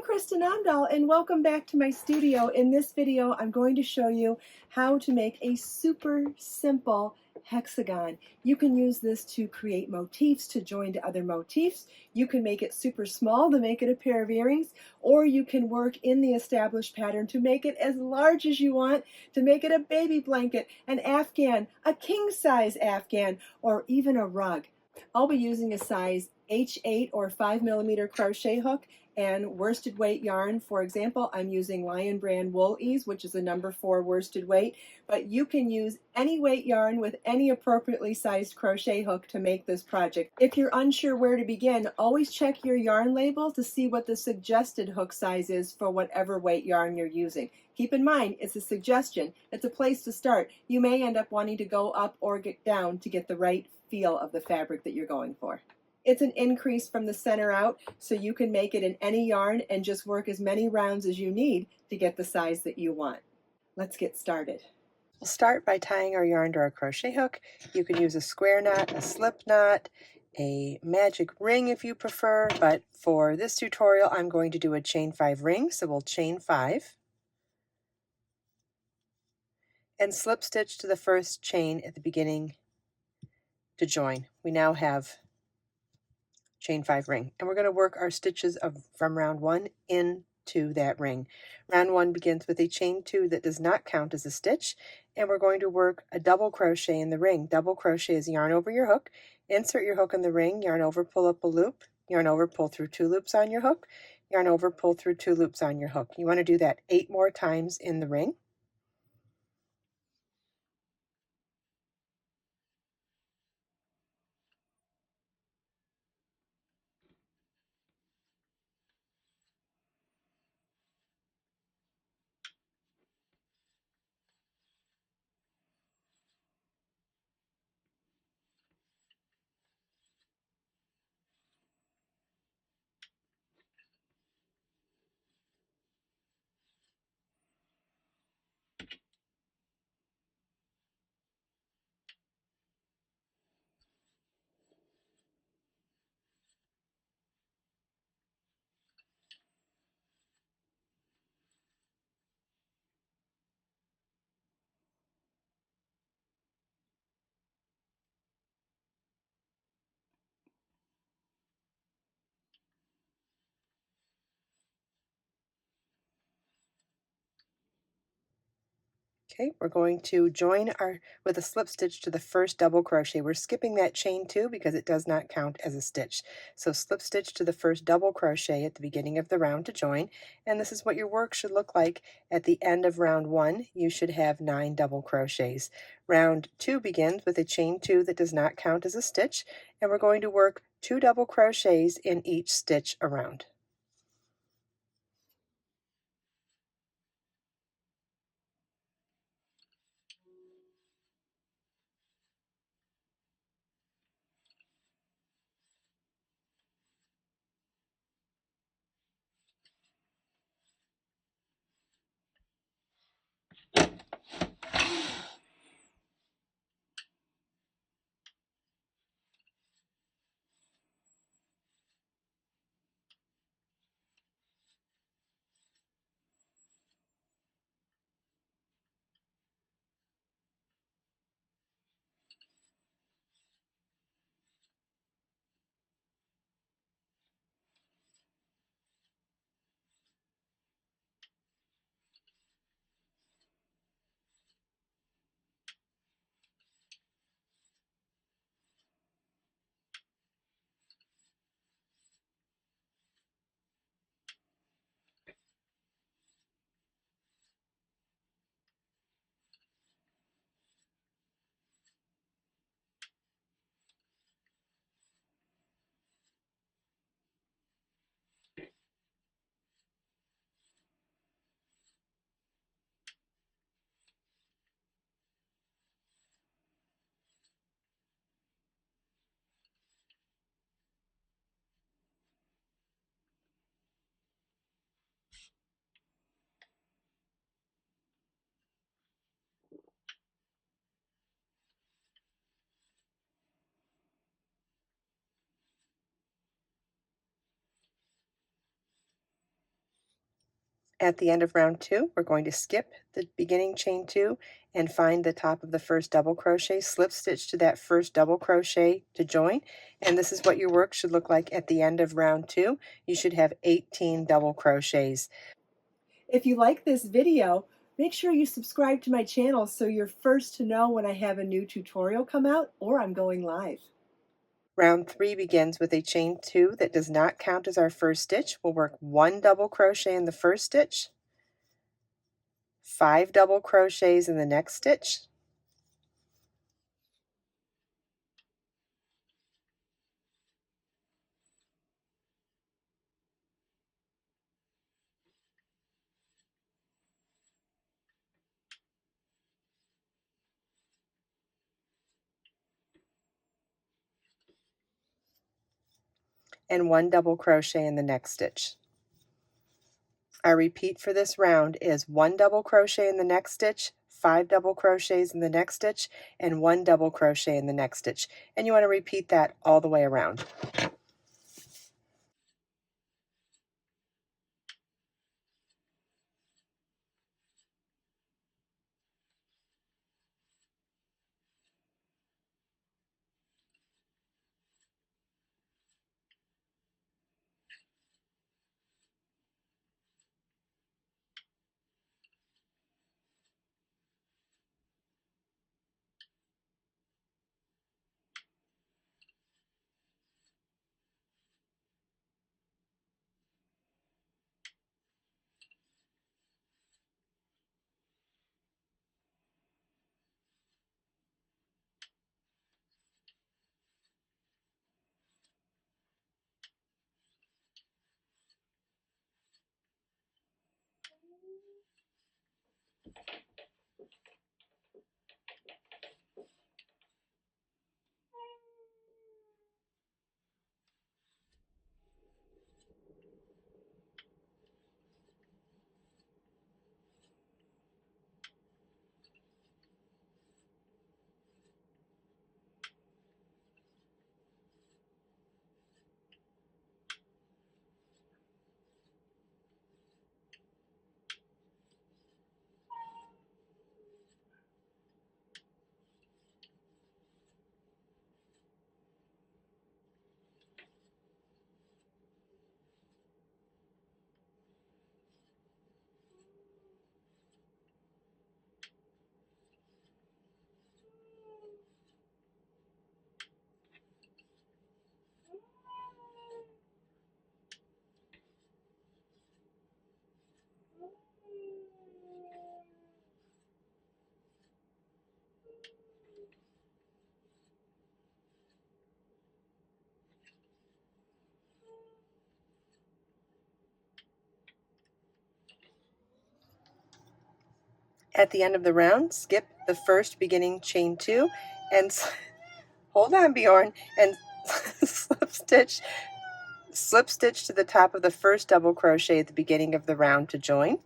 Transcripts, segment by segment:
Kristin Omdahl, and welcome back to my studio. In this video, I'm going to show you how to make a super simple hexagon. You can use this to create motifs, to join to other motifs. You can make it super small to make it a pair of earrings, or you can work in the established pattern to make it as large as you want, to make it a baby blanket, an afghan, a king-size afghan, or even a rug. I'll be using a size H8 or 5mm crochet hook and worsted weight yarn. For example, I'm using Lion Brand Wool Ease, which is a number 4 worsted weight, but you can use any weight yarn with any appropriately sized crochet hook to make this project. If you're unsure where to begin, always check your yarn label to see what the suggested hook size is for whatever weight yarn you're using. Keep in mind, it's a suggestion. It's a place to start. You may end up wanting to go up or get down to get the right feel of the fabric that you're going for. It's an increase from the center out, so you can make it in any yarn and just work as many rounds as you need to get the size that you want. Let's get started. We'll start by tying our yarn to our crochet hook. You can use a square knot, a slip knot, a magic ring if you prefer, but for this tutorial I'm going to do a chain 5 ring, so we'll chain 5 and slip stitch to the first chain at the beginning to join. We now have chain 5 ring, and we're going to work our stitches from round 1 into that ring. Round 1 begins with a chain 2 that does not count as a stitch, and we're going to work a double crochet in the ring. Double crochet is yarn over your hook, insert your hook in the ring, yarn over, pull up a loop, yarn over, pull through 2 loops on your hook, yarn over, pull through 2 loops on your hook. You want to do that 8 more times in the ring. Okay, we're going to join with a slip stitch to the first double crochet. We're skipping that chain 2 because it does not count as a stitch. So slip stitch to the first double crochet at the beginning of the round to join, and this is what your work should look like at the end of round 1. You should have 9 double crochets. Round 2 begins with a chain 2 that does not count as a stitch, and we're going to work 2 double crochets in each stitch around. At the end of round 2, we're going to skip the beginning chain 2 and find the top of the first double crochet, slip stitch to that first double crochet to join, and this is what your work should look like at the end of round 2. You should have 18 double crochets. If you like this video, make sure you subscribe to my channel so you're first to know when I have a new tutorial come out or I'm going live. Round 3 begins with a chain 2 that does not count as our first stitch. We'll work 1 double crochet in the first stitch, 5 double crochets in the next stitch, and 1 double crochet in the next stitch. Our repeat for this round is 1 double crochet in the next stitch, 5 double crochets in the next stitch, and 1 double crochet in the next stitch. And you want to repeat that all the way around. At the end of the round, skip the first beginning chain 2 and hold on, Bjorn, and slip stitch to the top of the first double crochet at the beginning of the round to join.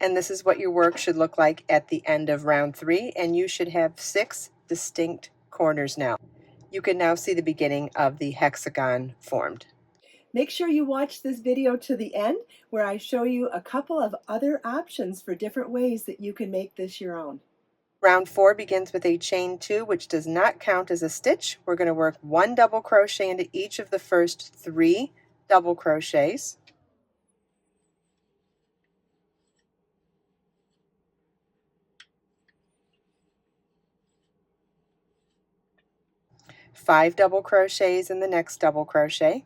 And this is what your work should look like at the end of round 3, and you should have 6 distinct corners now. You can now see the beginning of the hexagon formed. Make sure you watch this video to the end where I show you a couple of other options for different ways that you can make this your own. Round 4 begins with a chain 2, which does not count as a stitch. We're going to work 1 double crochet into each of the first 3 double crochets. Five double crochets in the next double crochet,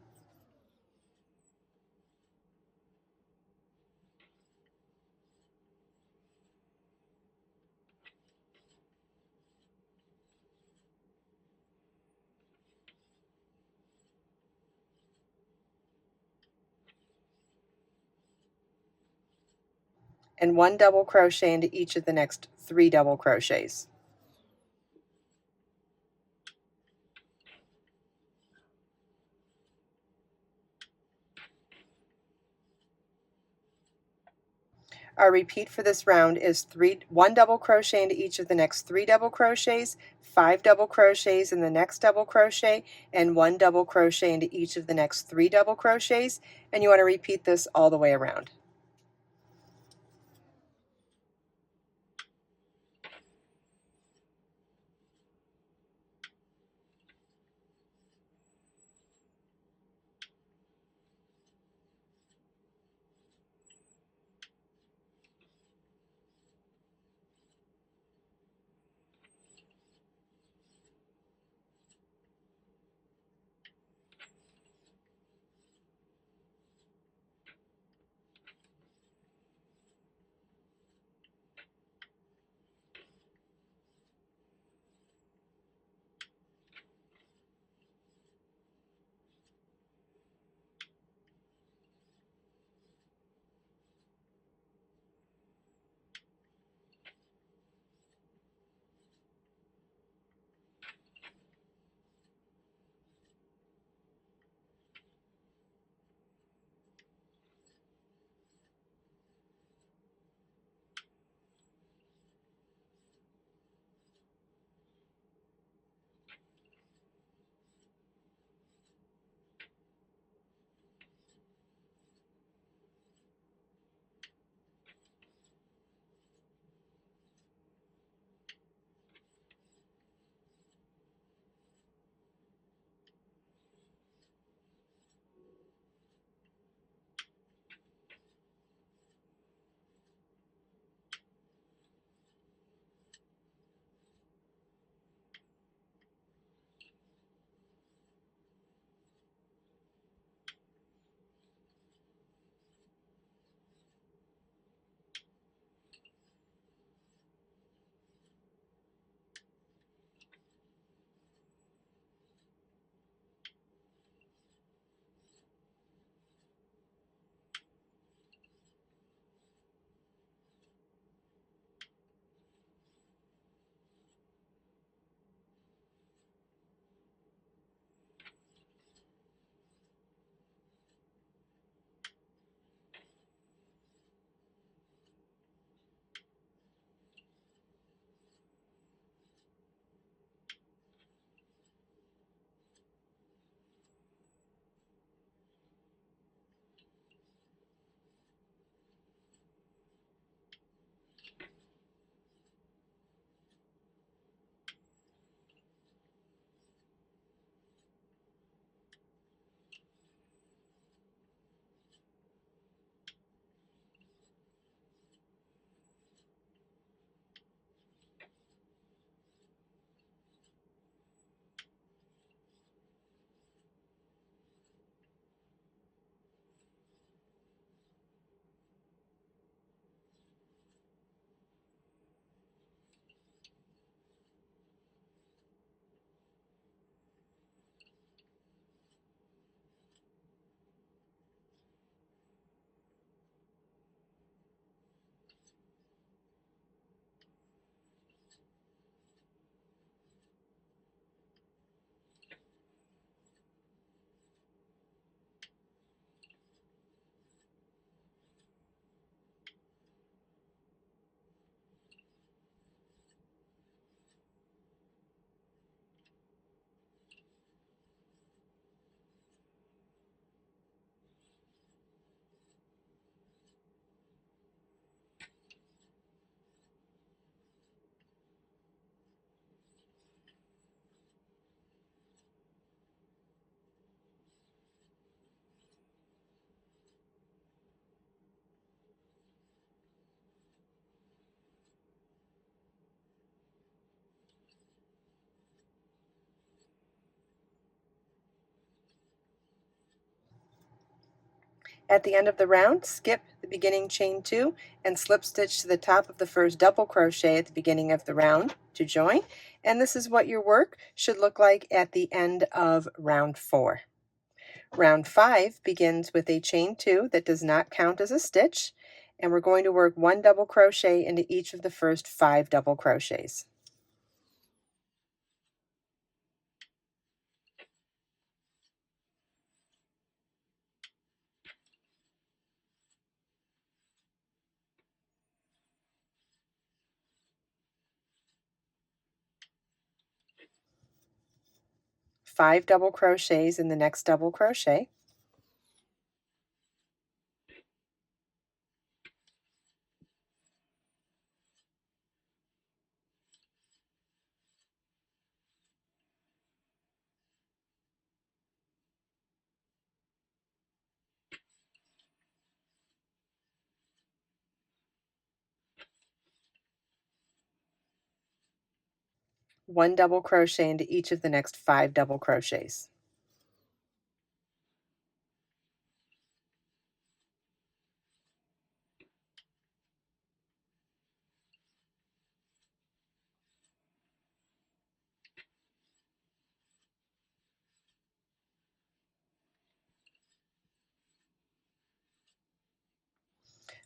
and 1 double crochet into each of the next 3 double crochets. Our repeat for this round is 1 double crochet into each of the next 3 double crochets, 5 double crochets in the next double crochet, and 1 double crochet into each of the next 3 double crochets, and you want to repeat this all the way around. At the end of the round, skip the beginning chain 2 and slip stitch to the top of the first double crochet at the beginning of the round to join. And this is what your work should look like at the end of round 4. Round 5 begins with a chain 2 that does not count as a stitch, and we're going to work 1 double crochet into each of the first 5 double crochets. Five double crochets in the next double crochet. One double crochet into each of the next 5 double crochets.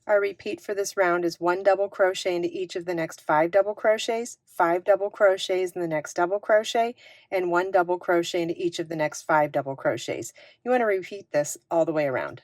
Our repeat for this round is 1 double crochet into each of the next 5 double crochets, 5 double crochets in the next double crochet, and 1 double crochet into each of the next 5 double crochets. You want to repeat this all the way around.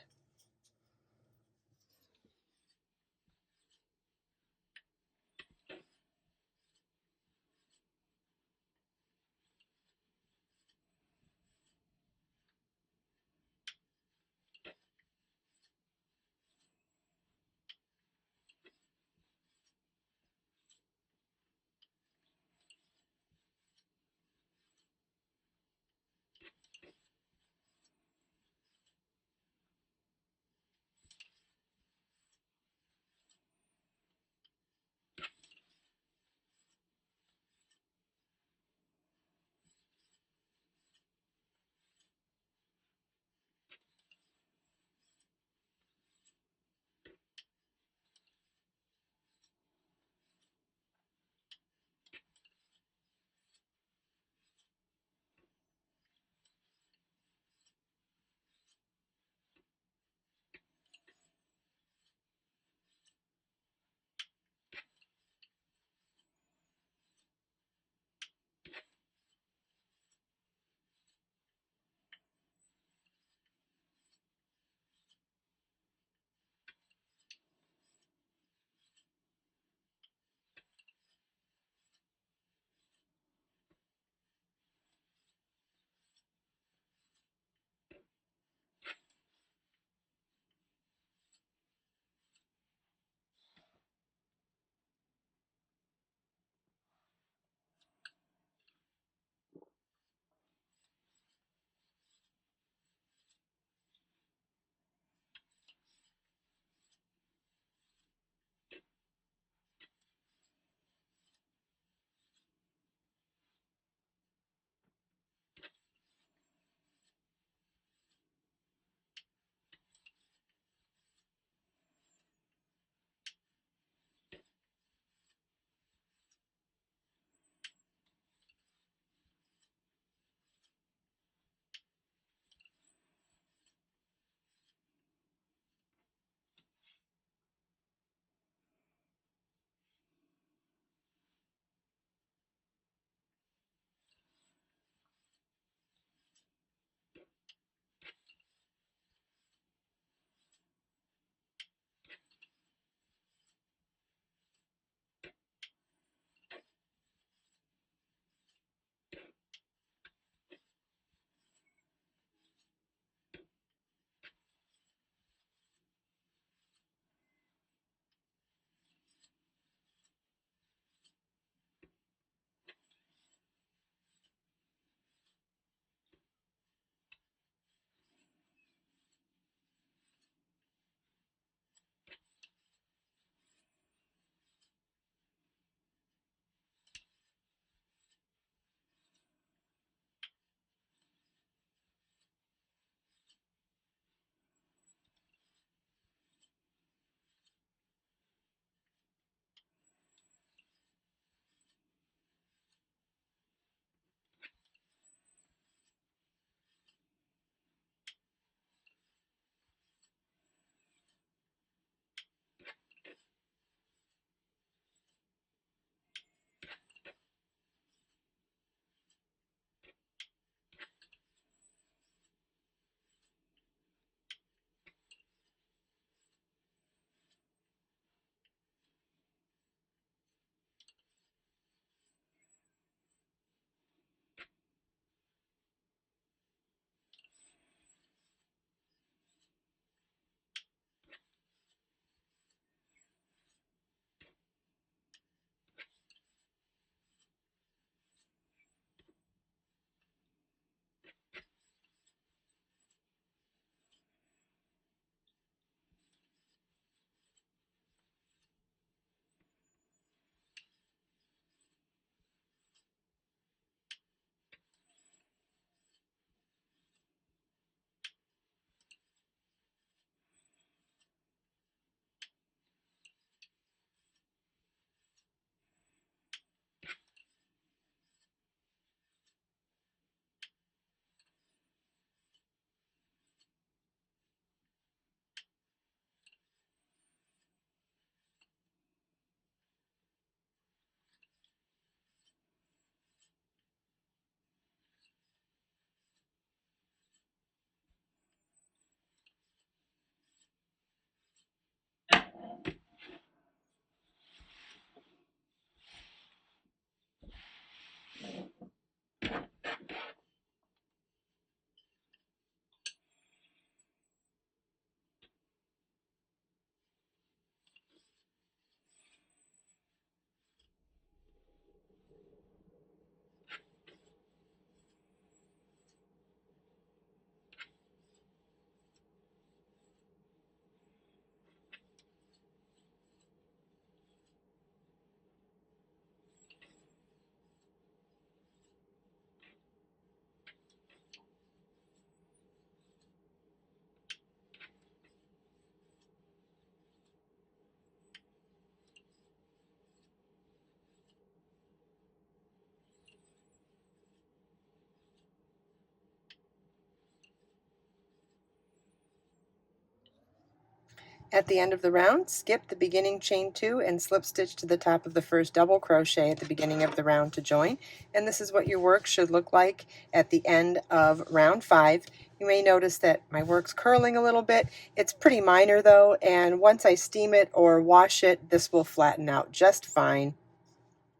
At the end of the round, skip the beginning chain 2 and slip stitch to the top of the first double crochet at the beginning of the round to join. And this is what your work should look like at the end of round 5. You may notice that my work's curling a little bit. It's pretty minor though, and once I steam it or wash it, this will flatten out just fine.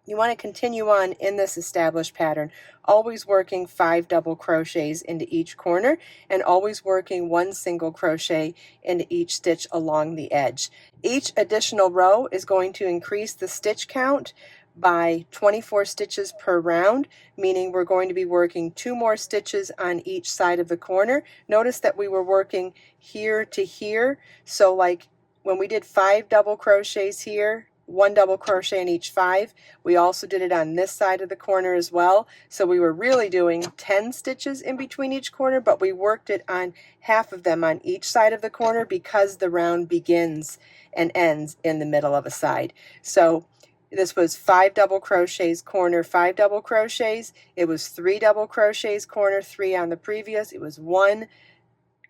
You want to continue on in this established pattern, always working 5 double crochets into each corner and always working 1 single crochet into each stitch along the edge. Each additional row is going to increase the stitch count by 24 stitches per round, meaning we're going to be working 2 more stitches on each side of the corner. Notice that we were working here to here, so like when we did 5 double crochets here, 1 double crochet in each 5. We also did it on this side of the corner as well. So we were really doing 10 stitches in between each corner, but we worked it on half of them on each side of the corner because the round begins and ends in the middle of a side. So this was 5 double crochets, corner 5 double crochets. It was 3 double crochets, corner 3 on the previous. It was 1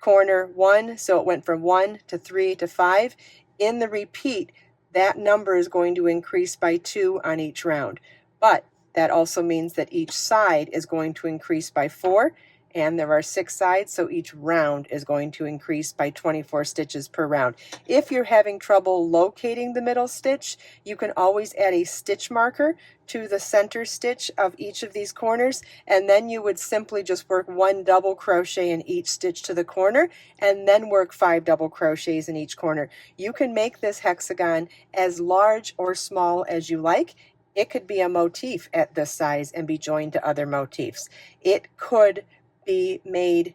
corner 1, so it went from 1 to 3 to 5. In the repeat, that number is going to increase by 2 on each round. But that also means that each side is going to increase by 4, and there are 6 sides, so each round is going to increase by 24 stitches per round. If you're having trouble locating the middle stitch, you can always add a stitch marker to the center stitch of each of these corners, and then you would simply just work 1 double crochet in each stitch to the corner and then work 5 double crochets in each corner. You can make this hexagon as large or small as you like. It could be a motif at this size and be joined to other motifs. It could be made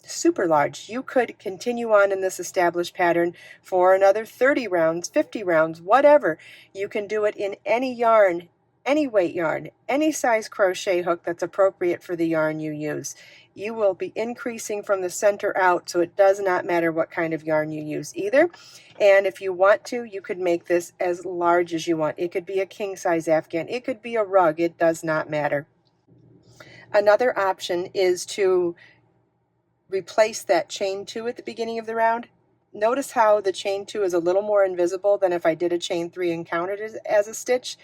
super large. You could continue on in this established pattern for another 30 rounds, 50 rounds, whatever. You can do it in any yarn, any weight yarn, any size crochet hook that's appropriate for the yarn you use. You will be increasing from the center out, so it does not matter what kind of yarn you use either. And if you want to, you could make this as large as you want. It could be a king size afghan, it could be a rug, it does not matter. Another option is to replace that chain 2 at the beginning of the round. Notice how the chain 2 is a little more invisible than if I did a chain 3 and counted it as a stitch.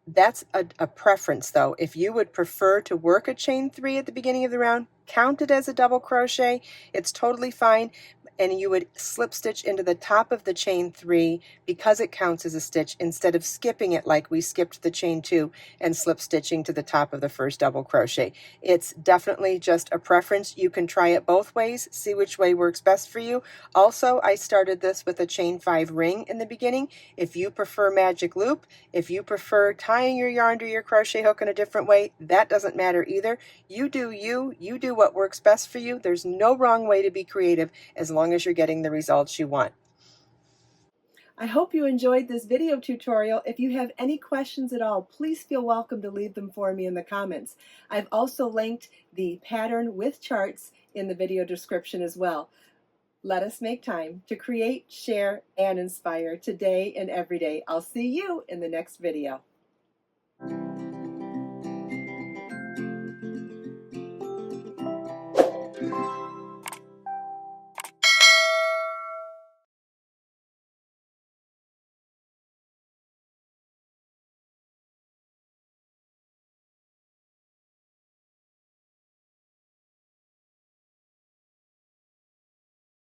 That's a preference though. If you would prefer to work a chain 3 at the beginning of the round, count it as a double crochet, it's totally fine, and you would slip stitch into the top of the chain 3 because it counts as a stitch instead of skipping it like we skipped the chain 2 and slip stitching to the top of the first double crochet. It's definitely just a preference. You can try it both ways, see which way works best for you. Also, I started this with a chain 5 ring in the beginning. If you prefer magic loop, if you prefer tying your yarn to your crochet hook in a different way, that doesn't matter either. You do you, you do what works best for you. There's no wrong way to be creative as long as you're getting the results you want. I hope you enjoyed this video tutorial. If you have any questions at all, please feel welcome to leave them for me in the comments. I've also linked the pattern with charts in the video description as well. Let us make time to create, share, and inspire today and every day. I'll see you in the next video.